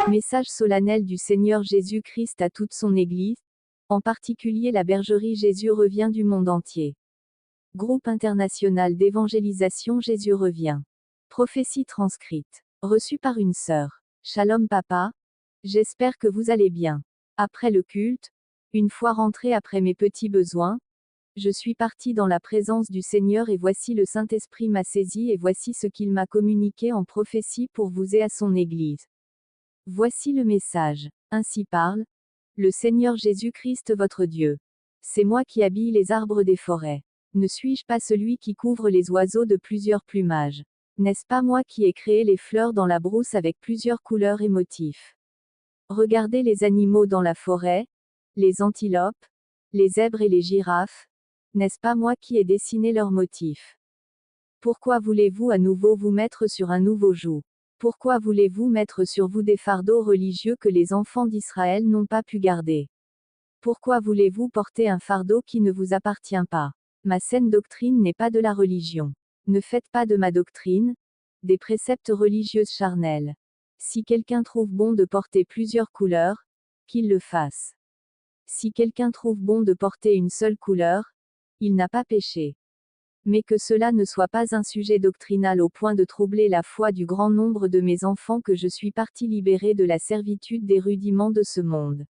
Message solennel du Seigneur Jésus-Christ à toute son Église, en particulier la Bergerie Jésus revient du monde entier. Groupe international d'évangélisation Jésus revient. Prophétie transcrite. Reçue par une sœur. Shalom papa. J'espère que vous allez bien. Après le culte, une fois rentré après mes petits besoins, je suis parti dans la présence du Seigneur et voici le Saint-Esprit m'a saisi et voici ce qu'il m'a communiqué en prophétie pour vous et à son Église. Voici le message. Ainsi parle le Seigneur Jésus-Christ votre Dieu. C'est moi qui habille les arbres des forêts. Ne suis-je pas celui qui couvre les oiseaux de plusieurs plumages? N'est-ce pas moi qui ai créé les fleurs dans la brousse avec plusieurs couleurs et motifs? Regardez les animaux dans la forêt, les antilopes, les zèbres et les girafes. N'est-ce pas moi qui ai dessiné leurs motifs? Pourquoi voulez-vous à nouveau vous mettre sur un nouveau joug? Pourquoi voulez-vous mettre sur vous des fardeaux religieux que les enfants d'Israël n'ont pas pu garder? Pourquoi voulez-vous porter un fardeau qui ne vous appartient pas? Ma saine doctrine n'est pas de la religion. Ne faites pas de ma doctrine des préceptes religieux charnels. Si quelqu'un trouve bon de porter plusieurs couleurs, qu'il le fasse. Si quelqu'un trouve bon de porter une seule couleur, il n'a pas péché. Mais que cela ne soit pas un sujet doctrinal au point de troubler la foi du grand nombre de mes enfants que je suis parti libérer de la servitude des rudiments de ce monde.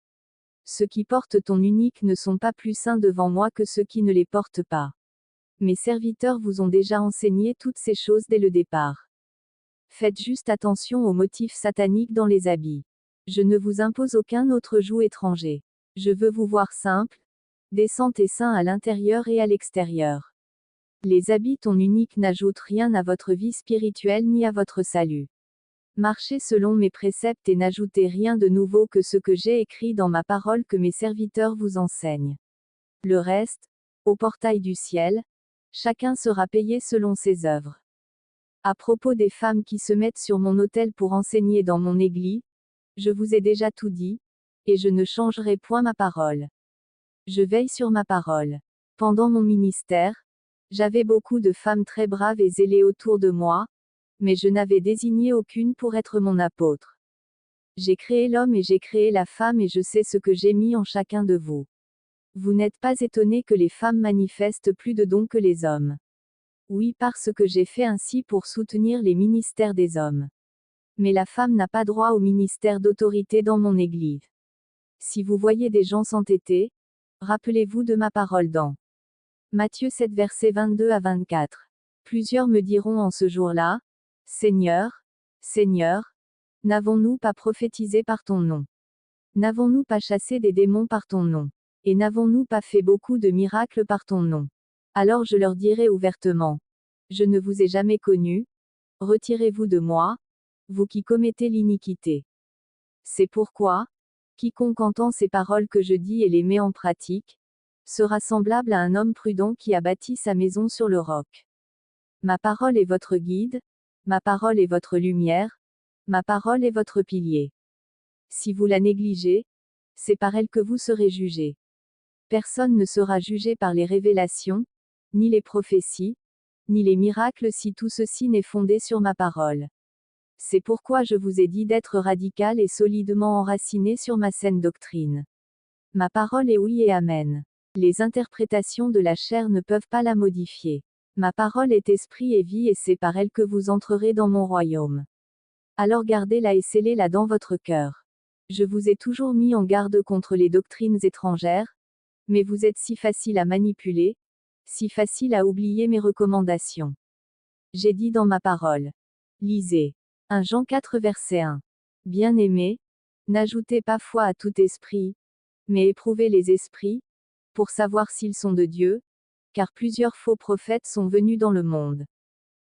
Ceux qui portent ton unique ne sont pas plus saints devant moi que ceux qui ne les portent pas. Mes serviteurs vous ont déjà enseigné toutes ces choses dès le départ. Faites juste attention aux motifs sataniques dans les habits. Je ne vous impose aucun autre joug étranger. Je veux vous voir simple, décente et saint à l'intérieur et à l'extérieur. Les habits ton unique n'ajoutent rien à votre vie spirituelle ni à votre salut. Marchez selon mes préceptes et n'ajoutez rien de nouveau que ce que j'ai écrit dans ma parole que mes serviteurs vous enseignent. Le reste, au portail du ciel, chacun sera payé selon ses œuvres. À propos des femmes qui se mettent sur mon autel pour enseigner dans mon église, je vous ai déjà tout dit, et je ne changerai point ma parole. Je veille sur ma parole. Pendant mon ministère, j'avais beaucoup de femmes très braves et zélées autour de moi, mais je n'avais désigné aucune pour être mon apôtre. J'ai créé l'homme et j'ai créé la femme et je sais ce que j'ai mis en chacun de vous. Vous n'êtes pas étonnés que les femmes manifestent plus de dons que les hommes. Oui, parce que j'ai fait ainsi pour soutenir les ministères des hommes. Mais la femme n'a pas droit au ministère d'autorité dans mon Église. Si vous voyez des gens s'entêter, rappelez-vous de ma parole dans Matthieu 7 versets 22 à 24. Plusieurs me diront en ce jour-là, Seigneur, Seigneur, n'avons-nous pas prophétisé par ton nom? N'avons-nous pas chassé des démons par ton nom? Et n'avons-nous pas fait beaucoup de miracles par ton nom? Alors je leur dirai ouvertement, je ne vous ai jamais connu, retirez-vous de moi, vous qui commettez l'iniquité. C'est pourquoi, quiconque entend ces paroles que je dis et les met en pratique, sera semblable à un homme prudent qui a bâti sa maison sur le roc. Ma parole est votre guide, ma parole est votre lumière, ma parole est votre pilier. Si vous la négligez, c'est par elle que vous serez jugés. Personne ne sera jugé par les révélations, ni les prophéties, ni les miracles si tout ceci n'est fondé sur ma parole. C'est pourquoi je vous ai dit d'être radical et solidement enraciné sur ma saine doctrine. Ma parole est oui et amen. Les interprétations de la chair ne peuvent pas la modifier. Ma parole est esprit et vie et c'est par elle que vous entrerez dans mon royaume. Alors gardez-la et scellez-la dans votre cœur. Je vous ai toujours mis en garde contre les doctrines étrangères, mais vous êtes si facile à manipuler, si facile à oublier mes recommandations. J'ai dit dans ma parole. Lisez. 1 Jean 4 verset 1. Bien-aimés, n'ajoutez pas foi à tout esprit, mais éprouvez les esprits, pour savoir s'ils sont de Dieu, car plusieurs faux prophètes sont venus dans le monde.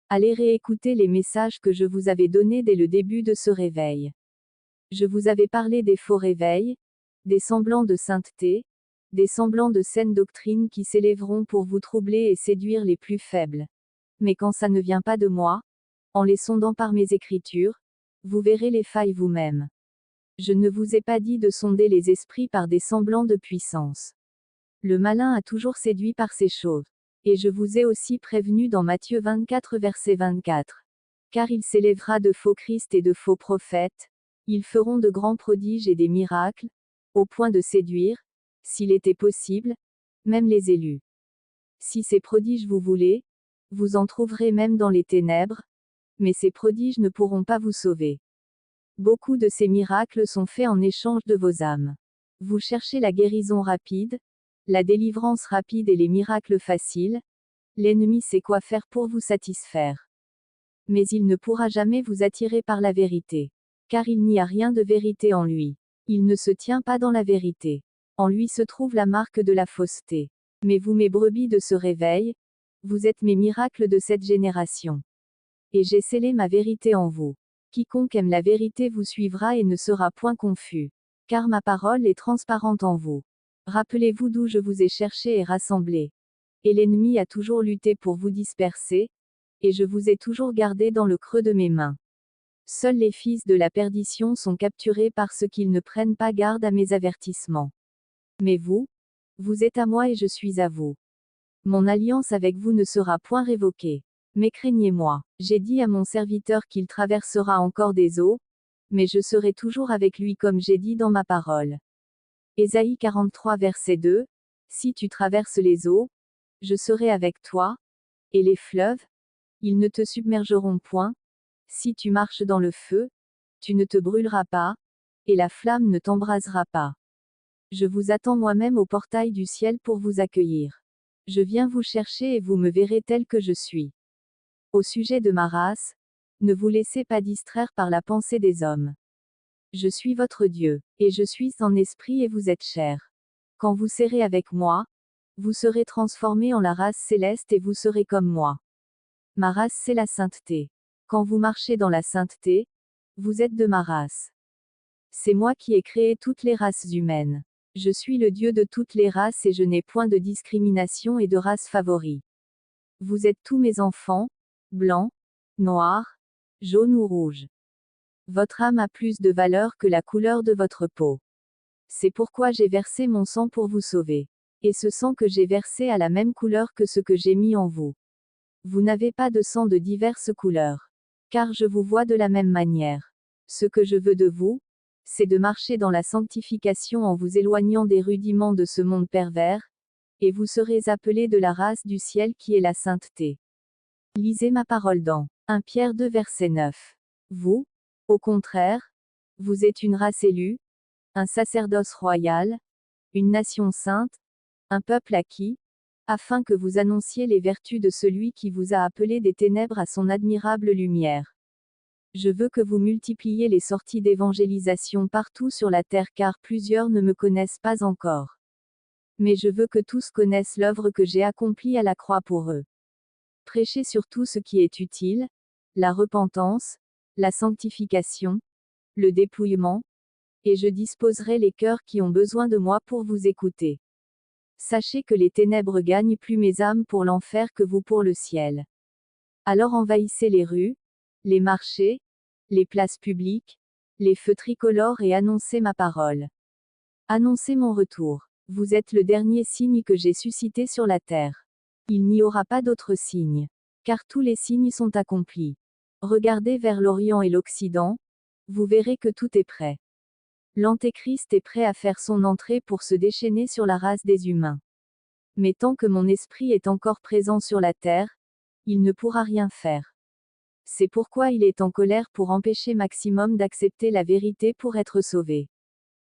Allez réécouter les messages que je vous avais donnés dès le début de ce réveil. Je vous avais parlé des faux réveils, des semblants de sainteté, des semblants de saines doctrines qui s'élèveront pour vous troubler et séduire les plus faibles. Mais quand ça ne vient pas de moi, en les sondant par mes écritures, vous verrez les failles vous-même. Je ne vous ai pas dit de sonder les esprits par des semblants de puissance. Le malin a toujours séduit par ces choses. Et je vous ai aussi prévenu dans Matthieu 24 verset 24. Car il s'élèvera de faux Christ et de faux prophètes, ils feront de grands prodiges et des miracles, au point de séduire, s'il était possible, même les élus. Si ces prodiges vous voulez, vous en trouverez même dans les ténèbres, mais ces prodiges ne pourront pas vous sauver. Beaucoup de ces miracles sont faits en échange de vos âmes. Vous cherchez la guérison rapide, la délivrance rapide et les miracles faciles, l'ennemi sait quoi faire pour vous satisfaire. Mais il ne pourra jamais vous attirer par la vérité. Car il n'y a rien de vérité en lui. Il ne se tient pas dans la vérité. En lui se trouve la marque de la fausseté. Mais vous, mes brebis de ce réveil, vous êtes mes miracles de cette génération. Et j'ai scellé ma vérité en vous. Quiconque aime la vérité vous suivra et ne sera point confus. Car ma parole est transparente en vous. Rappelez-vous d'où je vous ai cherché et rassemblé. Et l'ennemi a toujours lutté pour vous disperser, et je vous ai toujours gardé dans le creux de mes mains. Seuls les fils de la perdition sont capturés parce qu'ils ne prennent pas garde à mes avertissements. Mais vous, vous êtes à moi et je suis à vous. Mon alliance avec vous ne sera point révoquée. Mais craignez-moi. J'ai dit à mon serviteur qu'il traversera encore des eaux, mais je serai toujours avec lui comme j'ai dit dans ma parole. Ésaïe 43 verset 2. Si tu traverses les eaux, je serai avec toi, et les fleuves, ils ne te submergeront point. Si tu marches dans le feu, tu ne te brûleras pas, et la flamme ne t'embrasera pas. Je vous attends moi-même au portail du ciel pour vous accueillir. Je viens vous chercher et vous me verrez tel que je suis. Au sujet de ma race, ne vous laissez pas distraire par la pensée des hommes. Je suis votre Dieu, et je suis en esprit et vous êtes chair. Quand vous serrez avec moi, vous serez transformés en la race céleste et vous serez comme moi. Ma race c'est la sainteté. Quand vous marchez dans la sainteté, vous êtes de ma race. C'est moi qui ai créé toutes les races humaines. Je suis le Dieu de toutes les races et je n'ai point de discrimination et de race favori. Vous êtes tous mes enfants, blancs, noirs, jaunes ou rouges. Votre âme a plus de valeur que la couleur de votre peau. C'est pourquoi j'ai versé mon sang pour vous sauver. Et ce sang que j'ai versé a la même couleur que ce que j'ai mis en vous. Vous n'avez pas de sang de diverses couleurs. Car je vous vois de la même manière. Ce que je veux de vous, c'est de marcher dans la sanctification en vous éloignant des rudiments de ce monde pervers, et vous serez appelés de la race du ciel qui est la sainteté. Lisez ma parole dans 1 Pierre 2 verset 9. Vous, au contraire, vous êtes une race élue, un sacerdoce royal, une nation sainte, un peuple acquis, afin que vous annonciez les vertus de celui qui vous a appelé des ténèbres à son admirable lumière. Je veux que vous multipliez les sorties d'évangélisation partout sur la terre car plusieurs ne me connaissent pas encore. Mais je veux que tous connaissent l'œuvre que j'ai accomplie à la croix pour eux. Prêchez surtout ce qui est utile, la repentance, la sanctification, le dépouillement, et je disposerai les cœurs qui ont besoin de moi pour vous écouter. Sachez que les ténèbres gagnent plus mes âmes pour l'enfer que vous pour le ciel. Alors envahissez les rues, les marchés, les places publiques, les feux tricolores et annoncez ma parole. Annoncez mon retour. Vous êtes le dernier signe que j'ai suscité sur la terre. Il n'y aura pas d'autre signe. Car tous les signes sont accomplis. Regardez vers l'Orient et l'Occident, vous verrez que tout est prêt. L'Antéchrist est prêt à faire son entrée pour se déchaîner sur la race des humains. Mais tant que mon esprit est encore présent sur la terre, il ne pourra rien faire. C'est pourquoi il est en colère pour empêcher Maximum d'accepter la vérité pour être sauvé.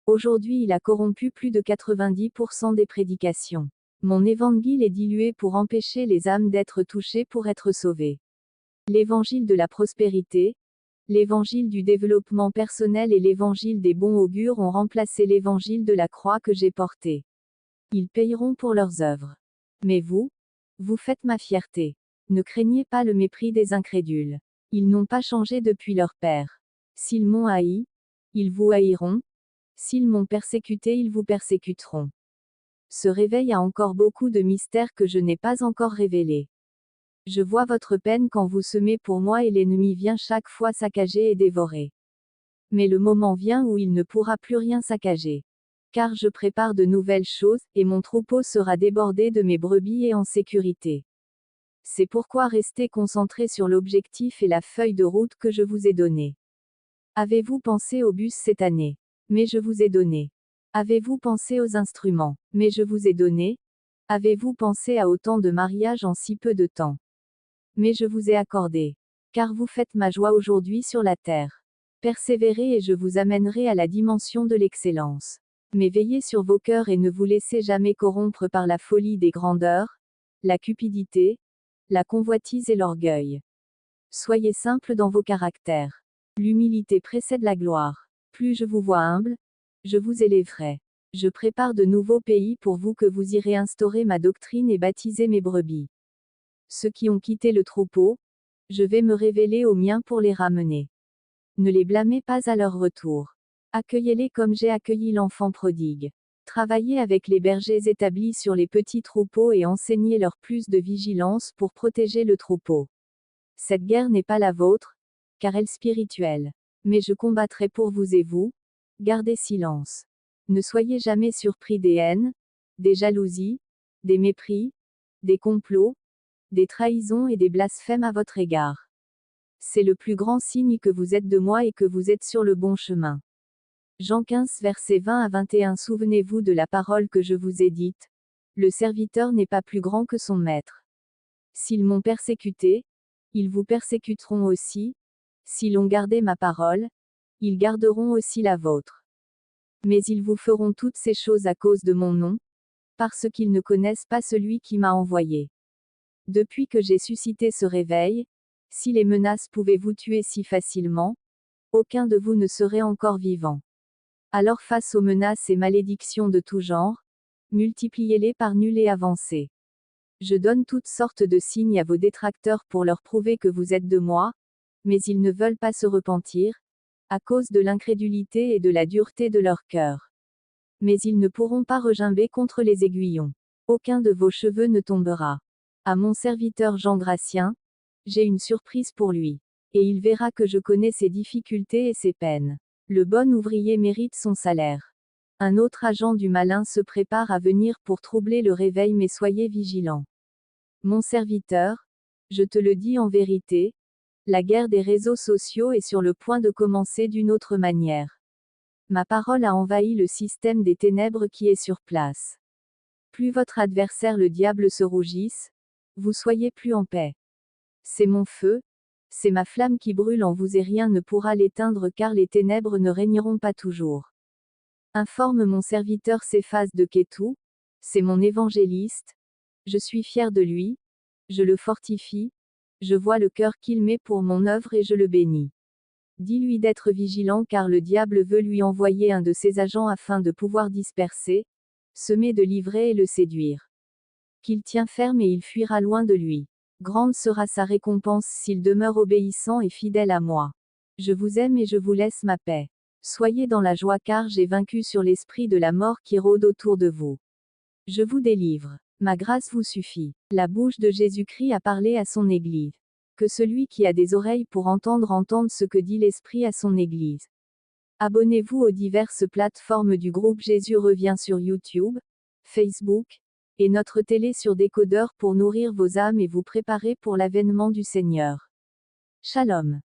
Aujourd'hui il a corrompu plus de 90% des prédications. Mon évangile est dilué pour empêcher les âmes d'être touchées pour être sauvées. L'évangile de la prospérité, l'évangile du développement personnel et l'évangile des bons augures ont remplacé l'évangile de la croix que j'ai porté. Ils payeront pour leurs œuvres. Mais vous, vous faites ma fierté. Ne craignez pas le mépris des incrédules. Ils n'ont pas changé depuis leur père. S'ils m'ont haï, ils vous haïront. S'ils m'ont persécuté, ils vous persécuteront. Ce réveil a encore beaucoup de mystères que je n'ai pas encore révélés. Je vois votre peine quand vous semez pour moi et l'ennemi vient chaque fois saccager et dévorer. Mais le moment vient où il ne pourra plus rien saccager. Car je prépare de nouvelles choses, et mon troupeau sera débordé de mes brebis et en sécurité. C'est pourquoi restez concentrés sur l'objectif et la feuille de route que je vous ai donnée. Avez-vous pensé au bus cette année? Mais je vous ai donné. Avez-vous pensé aux instruments? Mais je vous ai donné. Avez-vous pensé à autant de mariages en si peu de temps? Mais je vous ai accordé. Car vous faites ma joie aujourd'hui sur la terre. Persévérez et je vous amènerai à la dimension de l'excellence. Mais veillez sur vos cœurs et ne vous laissez jamais corrompre par la folie des grandeurs, la cupidité, la convoitise et l'orgueil. Soyez simples dans vos caractères. L'humilité précède la gloire. Plus je vous vois humble, je vous élèverai. Je prépare de nouveaux pays pour vous que vous irez instaurer ma doctrine et baptiser mes brebis. Ceux qui ont quitté le troupeau, je vais me révéler aux miens pour les ramener. Ne les blâmez pas à leur retour. Accueillez-les comme j'ai accueilli l'enfant prodigue. Travaillez avec les bergers établis sur les petits troupeaux et enseignez-leur plus de vigilance pour protéger le troupeau. Cette guerre n'est pas la vôtre, car elle est spirituelle. Mais je combattrai pour vous et vous, gardez silence. Ne soyez jamais surpris des haines, des jalousies, des mépris, des complots, des trahisons et des blasphèmes à votre égard. C'est le plus grand signe que vous êtes de moi et que vous êtes sur le bon chemin. Jean 15 versets 20 à 21. Souvenez-vous de la parole que je vous ai dite. Le serviteur n'est pas plus grand que son maître. S'ils m'ont persécuté, ils vous persécuteront aussi. S'ils ont gardé ma parole, ils garderont aussi la vôtre. Mais ils vous feront toutes ces choses à cause de mon nom, parce qu'ils ne connaissent pas celui qui m'a envoyé. Depuis que j'ai suscité ce réveil, si les menaces pouvaient vous tuer si facilement, aucun de vous ne serait encore vivant. Alors face aux menaces et malédictions de tout genre, multipliez-les par nul et avancez. Je donne toutes sortes de signes à vos détracteurs pour leur prouver que vous êtes de moi, mais ils ne veulent pas se repentir, à cause de l'incrédulité et de la dureté de leur cœur. Mais ils ne pourront pas regimber contre les aiguillons. Aucun de vos cheveux ne tombera. À mon serviteur Jean Gratien, j'ai une surprise pour lui. Et il verra que je connais ses difficultés et ses peines. Le bon ouvrier mérite son salaire. Un autre agent du malin se prépare à venir pour troubler le réveil, mais soyez vigilants. Mon serviteur, je te le dis en vérité, la guerre des réseaux sociaux est sur le point de commencer d'une autre manière. Ma parole a envahi le système des ténèbres qui est sur place. Plus votre adversaire le diable se rougisse, vous soyez plus en paix. C'est mon feu, c'est ma flamme qui brûle en vous et rien ne pourra l'éteindre car les ténèbres ne régneront pas toujours. Informe mon serviteur Céphas de Kétou, c'est mon évangéliste, je suis fier de lui, je le fortifie, je vois le cœur qu'il met pour mon œuvre et je le bénis. Dis-lui d'être vigilant car le diable veut lui envoyer un de ses agents afin de pouvoir disperser, semer de l'ivraie et le séduire. Qu'il tient ferme et il fuira loin de lui. Grande sera sa récompense s'il demeure obéissant et fidèle à moi. Je vous aime et je vous laisse ma paix. Soyez dans la joie car j'ai vaincu sur l'esprit de la mort qui rôde autour de vous. Je vous délivre. Ma grâce vous suffit. La bouche de Jésus-Christ a parlé à son Église. Que celui qui a des oreilles pour entendre entende ce que dit l'Esprit à son Église. Abonnez-vous aux diverses plateformes du groupe Jésus revient sur YouTube, Facebook, et notre télé sur décodeur pour nourrir vos âmes et vous préparer pour l'avènement du Seigneur. Shalom.